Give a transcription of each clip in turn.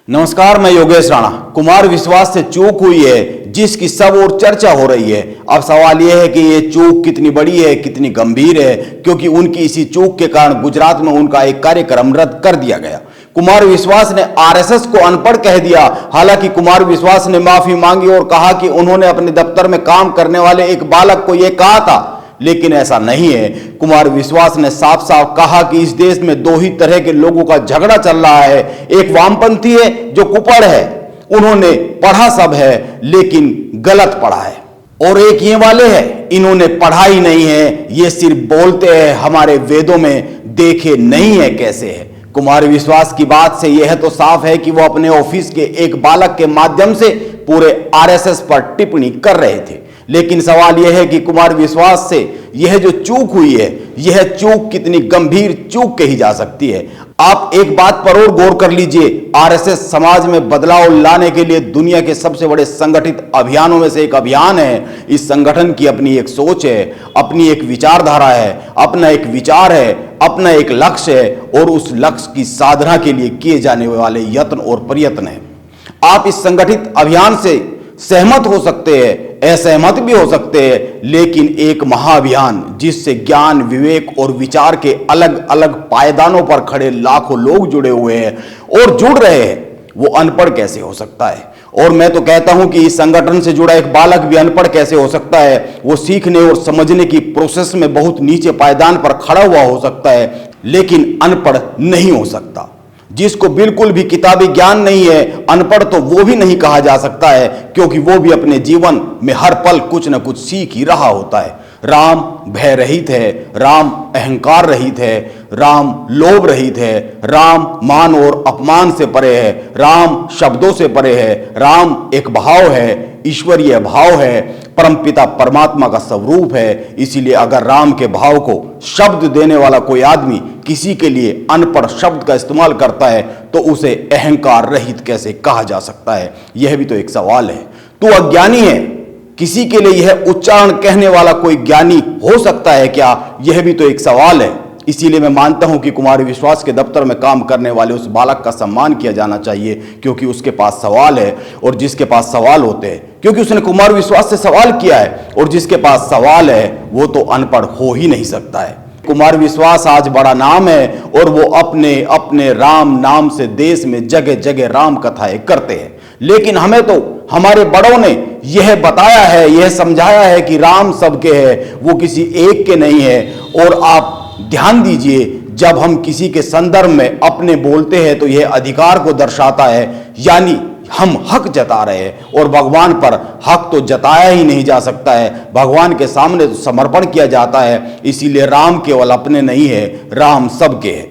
नमस्कार, मैं योगेश राणा। कुमार विश्वास से चूक हुई है जिसकी सब ओर चर्चा हो रही है। अब सवाल यह है कि ये चूक कितनी बड़ी है, कितनी गंभीर है, क्योंकि उनकी इसी चूक के कारण गुजरात में उनका एक कार्यक्रम रद्द कर दिया गया। कुमार विश्वास ने आरएसएस को अनपढ़ कह दिया। हालांकि कुमार विश्वास ने माफी मांगी और कहा कि उन्होंने अपने दफ्तर में काम करने वाले एक बालक को यह कहा था, लेकिन ऐसा नहीं है। कुमार विश्वास ने साफ साफ कहा कि इस देश में दो ही तरह के लोगों का झगड़ा चल रहा है। एक वामपंथी है जो कुपड़ है, उन्होंने पढ़ा सब है लेकिन गलत पढ़ा है, और एक ये वाले हैं, इन्होंने पढ़ा ही नहीं है, ये सिर्फ बोलते हैं, हमारे वेदों में देखे नहीं है कैसे है। कुमार विश्वास की बात से यह तो साफ है कि वो अपने ऑफिस के एक बालक के माध्यम से पूरे आरएसएस पर टिप्पणी कर रहे थे। लेकिन सवाल यह है कि कुमार विश्वास से यह जो चूक हुई है, यह चूक कितनी गंभीर चूक कही जा सकती है। आप एक बात पर और गौर कर लीजिए, आरएसएस समाज में बदलाव लाने के लिए दुनिया के सबसे बड़े संगठित अभियानों में से एक अभियान है। इस संगठन की अपनी एक सोच है, अपनी एक विचारधारा है, अपना एक विचार है, अपना एक लक्ष्य है, और उस लक्ष्य की साधना के लिए किए जाने वाले यत्न और प्रयत्न है। आप इस संगठित अभियान से सहमत हो सकते हैं, असहमत भी हो सकते हैं, लेकिन एक महाअभियान जिससे ज्ञान, विवेक और विचार के अलग अलग पायदानों पर खड़े लाखों लोग जुड़े हुए हैं और जुड़ रहे हैं, वो अनपढ़ कैसे हो सकता है? और मैं तो कहता हूं कि इस संगठन से जुड़ा एक बालक भी अनपढ़ कैसे हो सकता है? वो सीखने और समझने की प्रोसेस में बहुत नीचे पायदान पर खड़ा हुआ हो सकता है, लेकिन अनपढ़ नहीं हो सकता। जिसको बिल्कुल भी किताबी ज्ञान नहीं है, अनपढ़ तो वो भी नहीं कहा जा सकता है, क्योंकि वो भी अपने जीवन में हर पल कुछ न कुछ सीख ही रहा होता है। राम भय रहित है, राम अहंकार रहित है, राम लोभ रहित है, राम मान और अपमान से परे है, राम शब्दों से परे है, राम एक भाव है, ईश्वरीय भाव है, परमपिता परमात्मा का स्वरूप है। इसीलिए अगर राम के भाव को शब्द देने वाला कोई आदमी किसी के लिए अनपढ़ शब्द का इस्तेमाल करता है, तो उसे अहंकार रहित कैसे कहा जा सकता है? यह भी तो एक सवाल है। तू अज्ञानी है, किसी के लिए यह उच्चारण कहने वाला कोई ज्ञानी हो सकता है क्या? यह भी तो एक सवाल है। इसीलिए मैं मानता हूं कि कुमार विश्वास के दफ्तर में काम करने वाले उस बालक का सम्मान किया जाना चाहिए, क्योंकि उसके पास सवाल है, और जिसके पास सवाल होते हैं, क्योंकि उसने कुमार विश्वास से सवाल किया है, और जिसके पास सवाल है वो तो अनपढ़ हो ही नहीं सकता है। कुमार विश्वास आज बड़ा नाम है, और वो अपने अपने राम नाम से देश में जगह जगह राम कथाएं करते हैं। लेकिन हमें तो हमारे बड़ों ने यह बताया है, यह समझाया है कि राम सबके है, वो किसी एक के नहीं है। और आप ध्यान दीजिए, जब हम किसी के संदर्भ में अपने बोलते हैं तो यह अधिकार को दर्शाता है, यानी हम हक जता रहे हैं, और भगवान पर हक तो जताया ही नहीं जा सकता है, भगवान के सामने तो समर्पण किया जाता है। इसीलिए राम केवल अपने नहीं है, राम सबके है।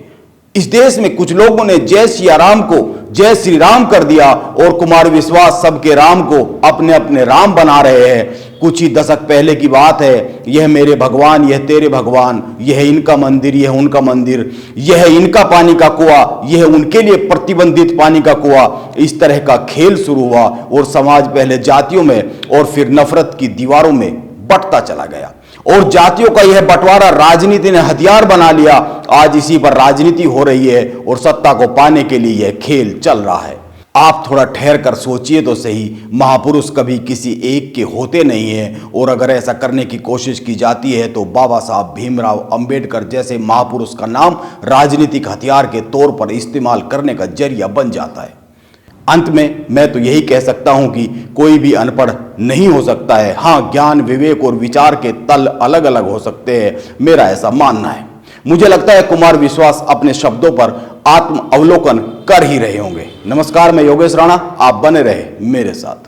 इस देश में कुछ लोगों ने जय सिया राम को जय श्री राम कर दिया, और कुमार विश्वास सबके राम को अपने अपने राम बना रहे हैं। कुछ ही दशक पहले की बात है, यह मेरे भगवान, यह तेरे भगवान, यह इनका मंदिर, यह उनका मंदिर, यह इनका पानी का कुआं, यह उनके लिए प्रतिबंधित पानी का कुआं, इस तरह का खेल शुरू हुआ, और समाज पहले जातियों में और फिर नफरत की दीवारों में बंटता चला गया, और जातियों का यह बंटवारा राजनीति ने हथियार बना लिया। आज इसी पर राजनीति हो रही है, और सत्ता को पाने के लिए यह खेल चल रहा है। आप थोड़ा ठहर कर सोचिए तो सही, महापुरुष कभी किसी एक के होते नहीं हैं, और अगर ऐसा करने की कोशिश की जाती है तो बाबा साहब भीमराव अंबेडकर जैसे महापुरुष का नाम राजनीतिक हथियार के तौर पर इस्तेमाल करने का जरिया बन जाता है। अंत में मैं तो यही कह सकता हूं कि कोई भी अनपढ़ नहीं हो सकता है। हाँ, ज्ञान, विवेक और विचार के तल अलग अलग हो सकते हैं, मेरा ऐसा मानना है। मुझे लगता है कुमार विश्वास अपने शब्दों पर आत्म अवलोकन कर ही रहे होंगे। नमस्कार, मैं योगेश राणा, आप बने रहे मेरे साथ।